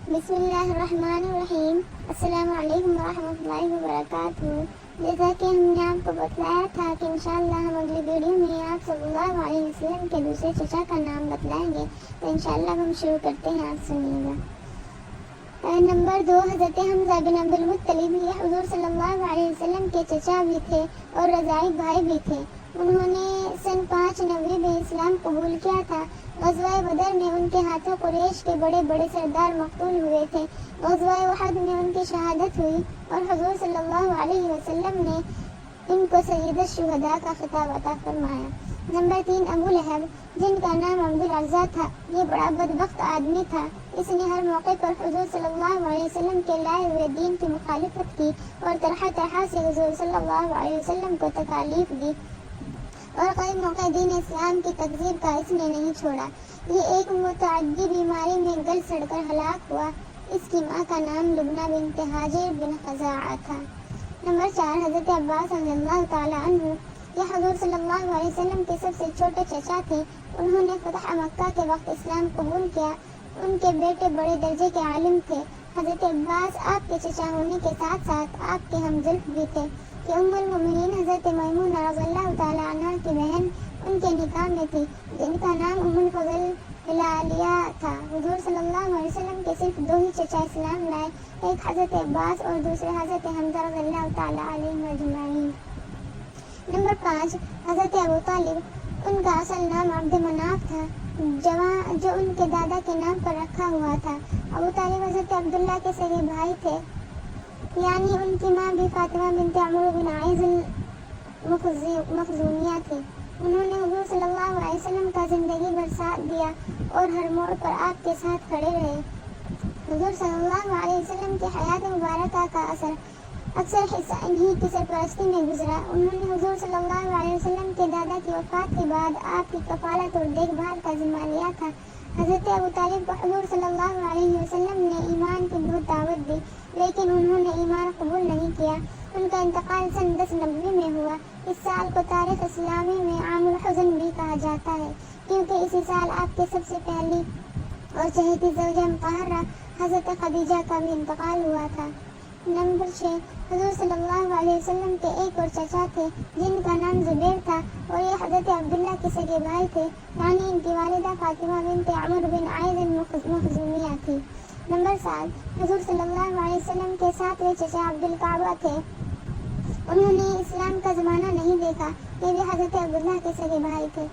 بسم اللہ الرحمن الرحیم۔ السلام علیکم ورحمۃ اللہ وبرکاتہ۔ جیسا کہ ہم نے آپ کو بتلایا تھا کہ انشاءاللہ ہم اگلی ویڈیو میں آپ صلی اللہ علیہ وسلم کے دوسرے چچا کا نام بتلائیں گے، تو انشاءاللہ ہم شروع کرتے ہیں، آپ سنیے گا۔ نمبر 2، حضرت حمزہ بن عبد المطلب، یہ حضور صلی اللہ علیہ وسلم کے چچا بھی تھے اور رضاعی بھائی بھی تھے۔ انہوں نے سن 5 نوری میں اسلام قبول کیا تھا۔ غزوہ بدر میں ان کے ہاتھوں قریش کے بڑے بڑے سردار مقتول ہوئے تھے۔ غزوہ احد میں ان کی شہادت ہوئی اور حضور صلی اللہ علیہ وسلم نے ان کو سید الشہداء کا خطاب عطا فرمایا۔ نمبر 3، ابو لہب، جن کا نام عبد العزیٰ تھا، یہ بڑا بدبخت آدمی تھا۔ اس نے ہر موقع پر حضور صلی اللہ علیہ وسلم کے لائے ہوئے دین کی مخالفت کی اور طرح طرح سے حضور صلی اللہ علیہ وسلم کو تکالیف دی، اور کئی موقع دین اسلام کی تکذیب کا اس نے نہیں چھوڑا۔ یہ ایک متعدی بیماری میں گل سڑ کر ہلاک ہوا۔ اس کی ماں کا نام لبنہ بنت حاجر بن خزاعہ تھا۔ نمبر 4، حضرت عباس رضی اللہ تعالیٰ عنہ، یہ حضور صلی اللہ علیہ وسلم کے سب سے چھوٹے چچا تھے۔ انہوں نے فتح مکہ کے وقت اسلام قبول کیا۔ ان کے بیٹے بڑے درجے کے عالم تھے۔ حضرت عباس آپ کے چچا ہونے کے ساتھ ساتھ آپ کے ہمزلف بھی تھے کہ ام المؤمنین حضرت میمونہ رضی اللہ تعالیٰ عنہ کی بہن ان کے نکاح میں تھی، جن کا نام ام الفضل ہلالیہ تھا۔ حضور صلی اللہ علیہ وسلم کے صرف 2 ہی چچا اسلام لائے، ایک حضرت عباس اور دوسرے حضرت حمزہ رضی اللہ تعالیٰ علیہ اجمعین۔ نمبر 5، حضرت ابو طالب، ان کا اصل نام عبد مناف تھا، جو ان کے دادا کے نام پر رکھا ہوا تھا۔ ابو طالب حضرت عبداللہ کے سگے بھائی تھے، یعنی ان کی ماں بھی فاطمہ بنت عمرو بن عیض مخزومیہ تھی۔ انہوں نے حضور صلی اللہ علیہ وسلم کا زندگی بھر ساتھ دیا اور ہر موڑ پر آپ کے ساتھ کھڑے رہے۔ حضور صلی اللہ علیہ وسلم کی حیات مبارکہ کا اکثر حصہ انہی کی سرپرستی میں گزرا۔ انہوں نے حضور صلی اللہ علیہ وسلم کے دادا کی وفات کے بعد آپ کی کفالت اور دیکھ بھال کا ذمہ لیا تھا۔ حضرت ابو طالب کو حضور صلی اللہ علیہ وسلم نے ایمان کی بہت دعوت دی، لیکن انہوں نے ایمان قبول نہیں کیا۔ ان کا انتقال سن 1090 میں ہوا۔ اس سال کو تاریخ اسلامی میں عام الحزن بھی کہا جاتا ہے، کیونکہ اسی سال آپ کے سب سے پہلی اور چہیتی زوجہ مطہرہ حضرت خدیجہ کا بھی انتقال ہوا تھا۔ نمبر 6، حضور صلی اللہ علیہ وسلم کے ایک اور چچا تھے جن کا نام زبیر تھا، اور یہ حضرت عبداللہ کے سگے بھائی تھے، یعنی ان کی والدہ فاطمہ بنت عمرو بن عیض مخزومیہ تھی۔ نمبر 7، حضور صلی اللہ علیہ وسلم کے 7ویں چچا عبد الکعبہ تھے۔ انہوں نے اسلام کا زمانہ نہیں دیکھا، یہ بھی حضرت عبداللہ کے سگے بھائی تھے۔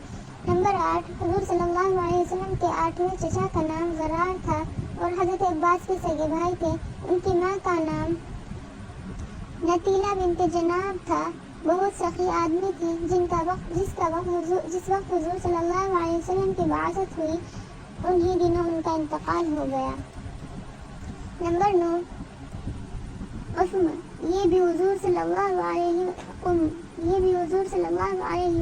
نمبر 8، حضور صلی اللہ علیہ وسلم کے 8ویں چچا کا نام زرار تھا اور حضرت عباس کے سگے بھائی تھے۔ ان کی ماں کا نام نتیلہ بنت جناب تھا، بہت سخی آدمی تھی، جس وقت حضور صلی اللہ علیہ وسلم کی بعثت ہوئی، انہی دنوں ان کا انتقال ہو گیا۔ نمبر 9، عثمان، یہ بھی حضور صلی اللہ علیہ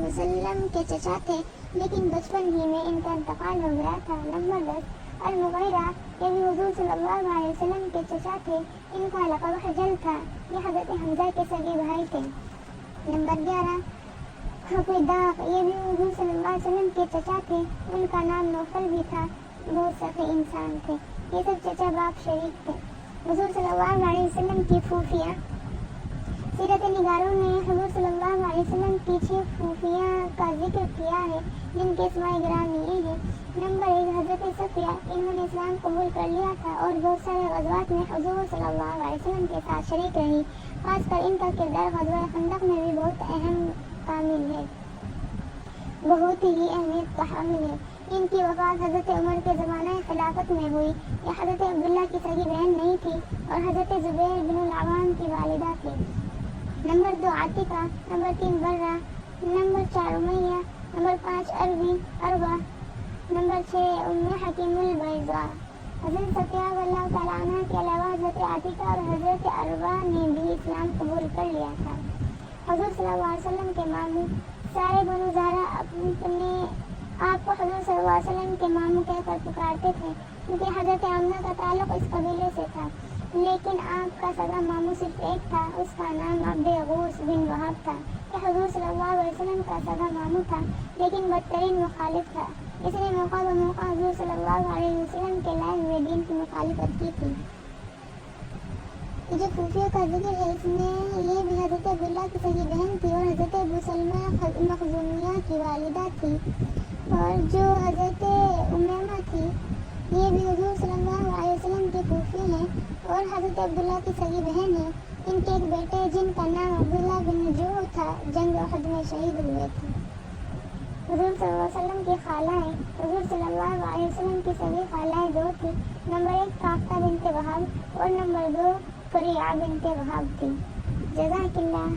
وسلم کے چچا تھے، لیکن بچپن ہی میں ان کا انتقال ہو گیا تھا۔ نمبر 10، المغیرہ، یہ بھی حضور صلی اللہ علیہ وسلم کے چچا تھے، ان کا لقب حجل تھا، یہ حضرت حمزہ کے سگے بھائی تھے۔ نمبر 11، حفیداق، یہ بھی حضور صلی اللہ علیہ وسلم کے چچا تھے، ان کا نام نوفل بھی تھا، بہت سخی انسان تھے۔ یہ سب چچا باپ شریک تھے۔ حضور صلی اللہ علیہ وسلم کی پھوپھیاں، سیرت نگاروں نے حضور صلی اللہ علیہ وسلم کی 6 پھوپھیاں کا ذکر کیا ہے، جن کے اسماء گرامی یہ ہیں۔ نمبر 1، حضرت صفیہ، انہوں نے اسلام قبول کر لیا تھا اور بہت سارے غزوات میں حضور صلی اللہ علیہ وسلم کے ساتھ شریک رہی، خاص کر ان کا کردار غزوہ خندق میں بھی بہت ہی اہمیت کا حامل ہے۔ ان کی وفات حضرت عمر کے زمانہ خلافت میں ہوئی۔ یہ حضرت عبداللہ کی سگی بہن نہیں تھی اور حضرت زبیر بن العوام کی والدہ تھی۔ نمبر 2، عاتقہ۔ نمبر 3، برہ۔ نمبر 4، امیہ۔ نمبر 5، عروہ۔ نمبر 6، ام حکیم البیضاء۔ حضرت صفیہ رضی اللہ تعالیٰ عنہ کے علاوہ حضرت عاتقہ اور حضرت عروہ نے بھی اسلام قبول کر لیا تھا۔ حضور صلی اللہ علیہ وسلم کے ماموں، سارے بنو زہرہ اپنے آپ کو حضور صلی اللہ علیہ وسلم کے ماموں کہہ کر پکارتے تھے، کیونکہ حضرت آمنہ کا تعلق اس قبیلے سے تھا، لیکن آپ کا سگا ماموں صرف ایک تھا، اس کا نام عبد غوث بن وہب تھا۔ یہ حضور صلی اللہ علیہ وسلم کا سگا ماموں تھا، لیکن بدترین مخالف تھا۔ اس نے موقع بموقع حضور صلی اللہ علیہ وسلم کے لائے ہوئے دین کی مخالفت کی تھی۔ یہ جو خفیہ کا ذکر ہے اس میں یہ بھی حضرت عبداللہ کی صحیح بہن تھی اور حضرت ابو سلمہ مخزومیہ کی والدہ تھی، اور جو حضرت امیمہ تھی یہ بھی حضور صلی اللہ علیہ وسلم کی پھوپھی ہیں اور حضرت عبداللہ کی صحیح بہن ہیں۔ ان کے ایک بیٹے جن کا نام عبداللہ بن نجوع تھا جنگ احد میں شہید ہوئے تھے۔ حضور صلی اللہ علیہ وسلم کی خالائیں، حضور صلی اللہ علیہ وسلم کی صحیح خالائیں دو تھی، نمبر 1 کافتہ بنت وہب اور نمبر 2 قریعہ بنت وہب تھی۔ جزاک اللہ۔